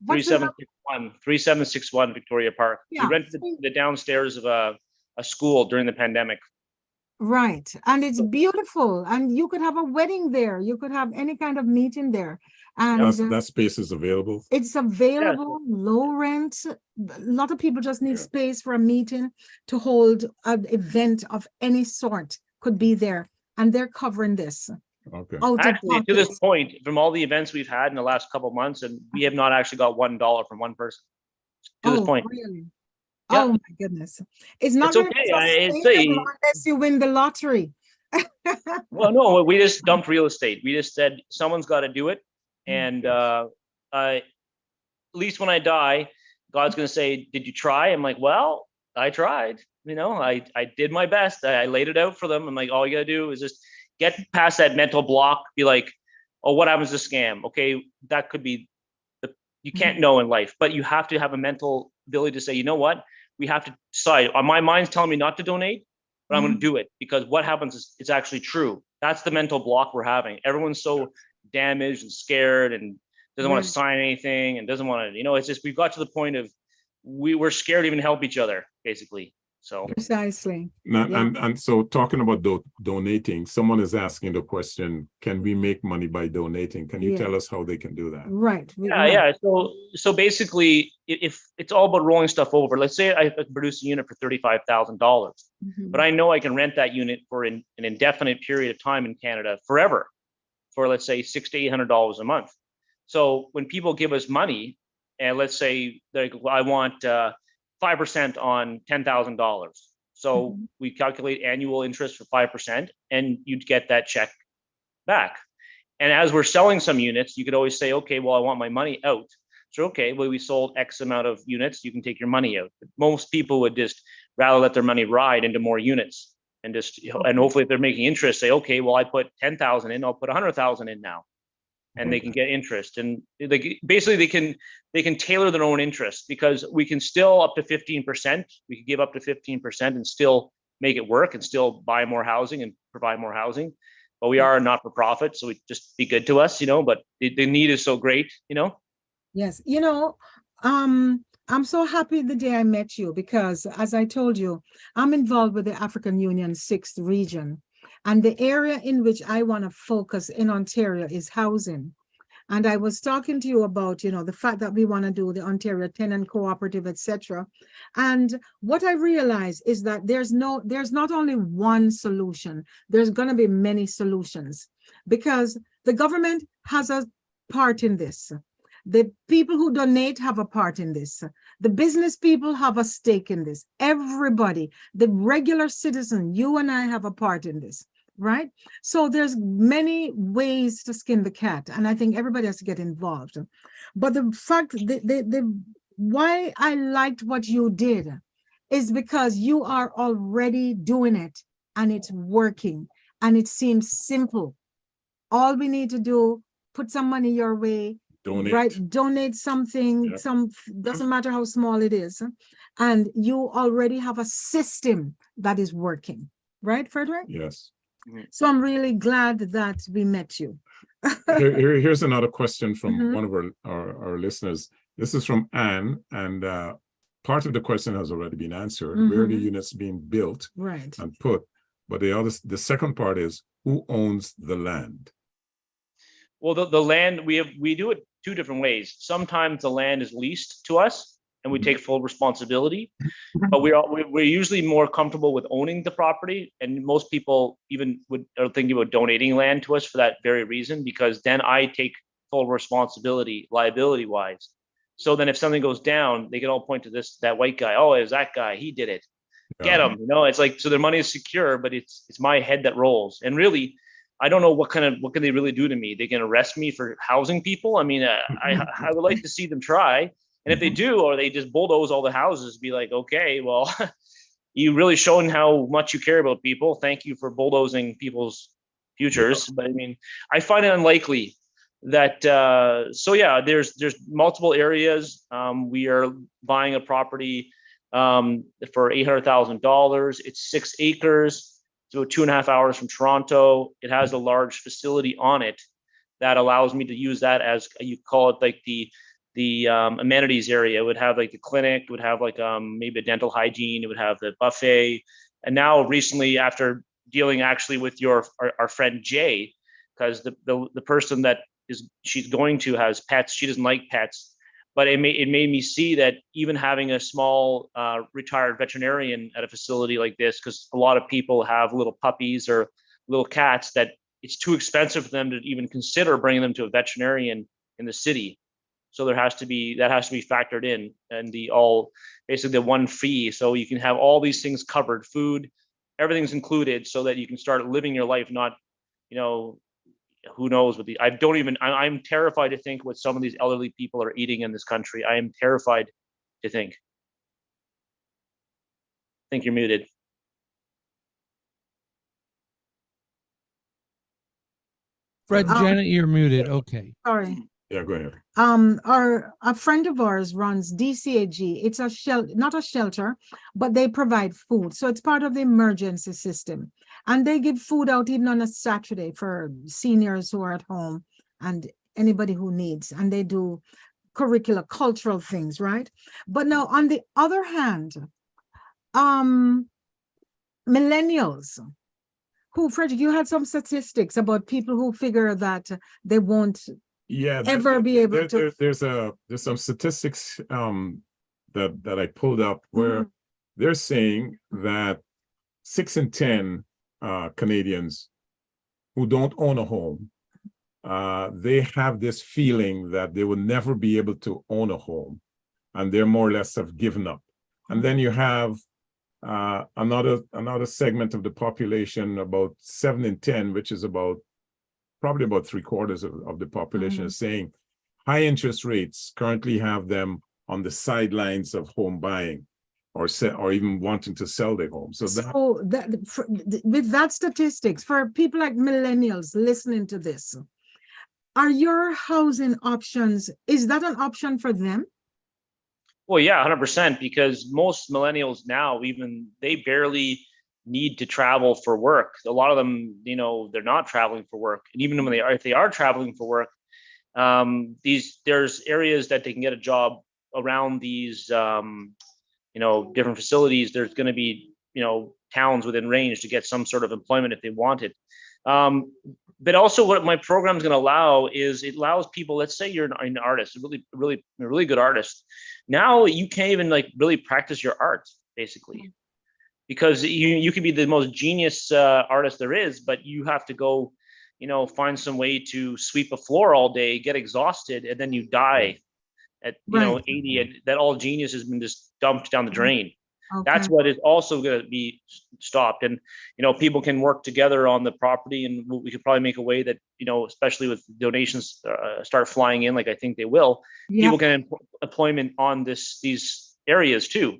3761 Victoria Park. We rented the downstairs of a school during the pandemic. Right. And it's beautiful. And you could have a wedding there. You could have any kind of meeting there. And that space is available. It's available, low rent. A lot of people just need space for a meeting to hold an event of any sort, could be there. And they're covering this. Okay. Actually, to this point, from all the events we've had in the last couple of months, and we have not actually got $1 from one person to this point. Really? Yeah. Oh my goodness! It's not okay. Unless you win the lottery. Well, no, we just dumped real estate. We just said someone's got to do it, and at least when I die, God's going to say, "Did you try?" I'm like, "Well, I tried. I did my best. I laid it out for them. I'm like, all you got to do is just get past that mental block. Be like, oh, what happens to scam? Okay, that could be You can't know in life, but you have to have a mental ability to say, you know what, we have to decide. My mind's telling me not to donate, but I'm going to do it, because what happens is it's actually true. That's the mental block we're having. Everyone's so damaged and scared and doesn't want to sign anything and doesn't want to, it's just, we've got to the point of we're scared to even help each other, basically. So Precisely. And so talking about donating, someone is asking the question, can we make money by donating? Can you tell us how they can do that? Right. Yeah. So basically, if it's all about rolling stuff over, let's say I produce a unit for $35,000, but I know I can rent that unit for an indefinite period of time in Canada forever for, let's say, $600 to $800 a month. So when people give us money, and let's say I want 5% on $10,000. So we calculate annual interest for 5%, and you'd get that check back. And as we're selling some units, you could always say, okay, well, I want my money out. So, okay, well, we sold X amount of units, you can take your money out. But most people would just rather let their money ride into more units and just, and hopefully if they're making interest, say, okay, well, I put 10,000 in, I'll put 100,000 in now. And they can get interest, and basically they can tailor their own interest, because we can still up to 15%. We can give up to 15% and still make it work and still buy more housing and provide more housing. But we are a not-for-profit, so we just be good to us, but the need is so great, Yes. I'm so happy the day I met you, because as I told you, I'm involved with the African Union 6th region. And the area in which I want to focus in Ontario is housing. And I was talking to you about, the fact that we want to do the Ontario Tenant Cooperative, etc. And what I realized is that there's not only one solution, there's going to be many solutions, because the government has a part in this. The people who donate have a part in this. The business people have a stake in this. Everybody, the regular citizen, you and I have a part in this, right? So there's many ways to skin the cat, and I think everybody has to get involved. But the fact, why I liked what you did is because you are already doing it, and it's working, and it seems simple. All we need to do, put some money your way, donate something, doesn't matter how small it is, and you already have a system that is working, right, Frederick? Yes. So I'm really glad that we met you. Here's another question from one of our listeners. This is from Anne, and part of the question has already been answered. Where are the units being built and put? But the second part is, who owns the land? Well, the land, we do it two different ways. Sometimes the land is leased to us and we take full responsibility, but we're usually more comfortable with owning the property. And most people even are thinking about donating land to us for that very reason, because then I take full responsibility liability wise. So then if something goes down, they can all point to that white guy. Oh, it was that guy. He did it. Get him. It's like, so their money is secure, but it's my head that rolls. And really, I don't know what can they really do to me. They can arrest me for housing people. I mean, I would like to see them try. And if they do, or they just bulldoze all the houses, be like, okay, well, you really shown how much you care about people. Thank you for bulldozing people's futures. But I mean, I find it unlikely that, there's multiple areas. We are buying a property for $800,000. It's 6 acres. So 2.5 hours from Toronto. It has a large facility on it that allows me to use that as, you call it, like the amenities area. It would have like the clinic, it would have like maybe a dental hygiene, it would have the buffet. And now recently, after dealing actually with our friend Jay, because the person that she's going to has pets, she doesn't like pets. But it made me see that even having a small retired veterinarian at a facility like this, because a lot of people have little puppies or little cats, that it's too expensive for them to even consider bringing them to a veterinarian in the city. So that has to be factored in, and basically the one fee. So you can have all these things covered, food, everything's included, so that you can start living your life, not, who knows what I'm terrified to think what some of these elderly people are eating in this country. I am terrified to think. I think you're muted. Fred, Janet, you're muted. Okay. Sorry. Yeah, go ahead. A friend of ours runs DCAG. It's a not a shelter, but they provide food. So it's part of the emergency system. And they give food out even on a Saturday for seniors who are at home and anybody who needs. And they do curricular, cultural things, right? But now on the other hand, millennials who, Frederick, you had some statistics about people who figure that they won't ever be able to. There's some statistics that I pulled up where they're saying that 6 in 10 Canadians who don't own a home, they have this feeling that they will never be able to own a home, and they're more or less have given up. And then you have another segment of the population, about 7 in 10, which is probably about 3/4 of the population, is saying high interest rates currently have them on the sidelines of home buying, or even wanting to sell their home. With that statistics, for people like millennials listening to this, are your housing options, is that an option for them? Well, yeah, 100%, because most millennials now, even they barely need to travel for work. A lot of them, they're not traveling for work. And even when if they are traveling for work, there's areas that they can get a job around these, different facilities. There's going to be, towns within range to get some sort of employment if they want it. But also what my program is going to allow is it allows people, let's say you're an artist, a really good artist. Now you can't even really practice your art, basically, because you can be the most genius artist there is, but you have to go, find some way to sweep a floor all day, get exhausted, and then you die at 80, and that all genius has been just dumped down the drain. Okay. That's what is also going to be stopped. And, people can work together on the property, and we could probably make a way that, especially with donations start flying in, like I think they will, people can employment on these areas too.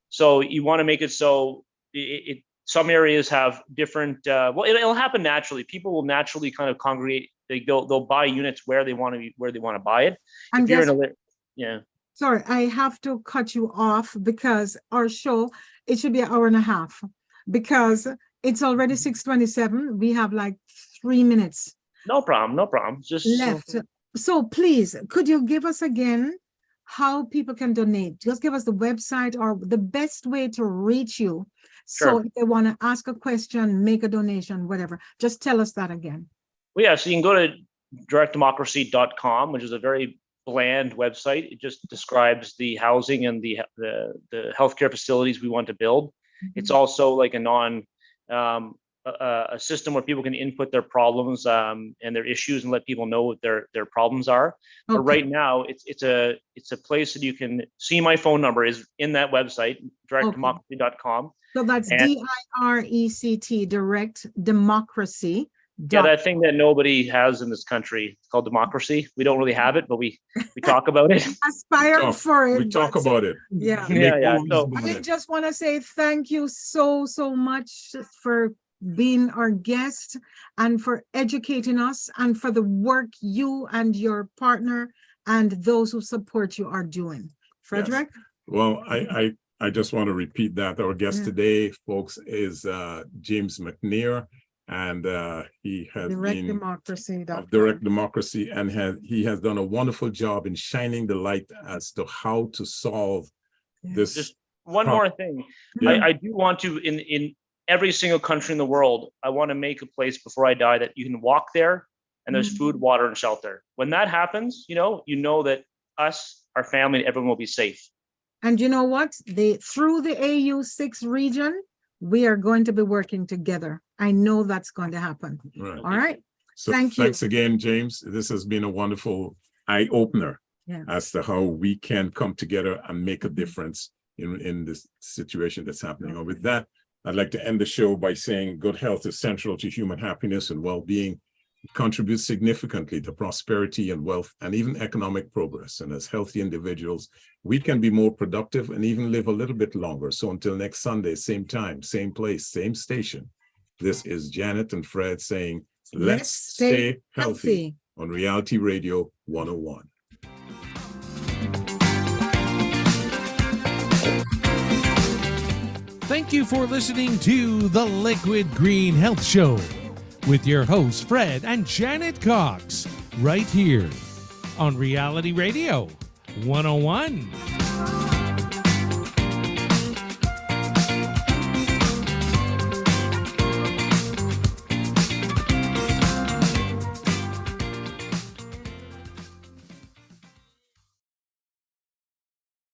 So you want to make it so some areas have different, it'll happen naturally. People will naturally kind of congregate. They'll buy units where they want to buy it. And sorry, I have to cut you off because our show, it should be an hour and a half because it's already 6:27. We have like 3 minutes. No problem. Just left. So please, could you give us again how people can donate? Just give us the website or the best way to reach you. Sure. So if they want to ask a question, make a donation, whatever, just tell us that again. Well, yeah, so you can go to directdemocracy.com, which is a very bland website. It just describes the housing and the healthcare facilities we want to build. Mm-hmm. It's also like a system where people can input their problems and their issues and let people know what their problems are. Okay. But right now, it's a place that you can see. My phone number is in that website, directdemocracy.com. So that's DIRECT, Direct Democracy. Yeah, that thing that nobody has in this country. It's called democracy. We don't really have it, but we talk about it. Aspire for it. We talk about it. Yeah. So I just want to say thank you so much for being our guest and for educating us and for the work you and your partner and those who support you are doing. Frederick? Yes. Well, I just want to repeat that. Our guest today, folks, is James McNair. And he has Direct Democracy, and he has done a wonderful job in shining the light as to how to solve this. Just one more thing. Yeah. I do want to, in every single country in the world, I want to make a place before I die that you can walk there and there's food, water, and shelter. When that happens, you know that us, our family, everyone will be safe. And you know what? Through the AU6 region, we are going to be working together. I know that's going to happen. Right. All right. So thanks again, James. This has been a wonderful eye-opener as to how we can come together and make a difference in this situation that's happening. And with that, I'd like to end the show by saying good health is central to human happiness and well-being. It contributes significantly to prosperity and wealth and even economic progress. And as healthy individuals, we can be more productive and even live a little bit longer. So until next Sunday, same time, same place, same station. This is Janet and Fred saying, let's stay healthy. on Reality Radio 101. Thank you for listening to the Liquid Green Health Show with your hosts, Fred and Janet Cox, right here on Reality Radio 101.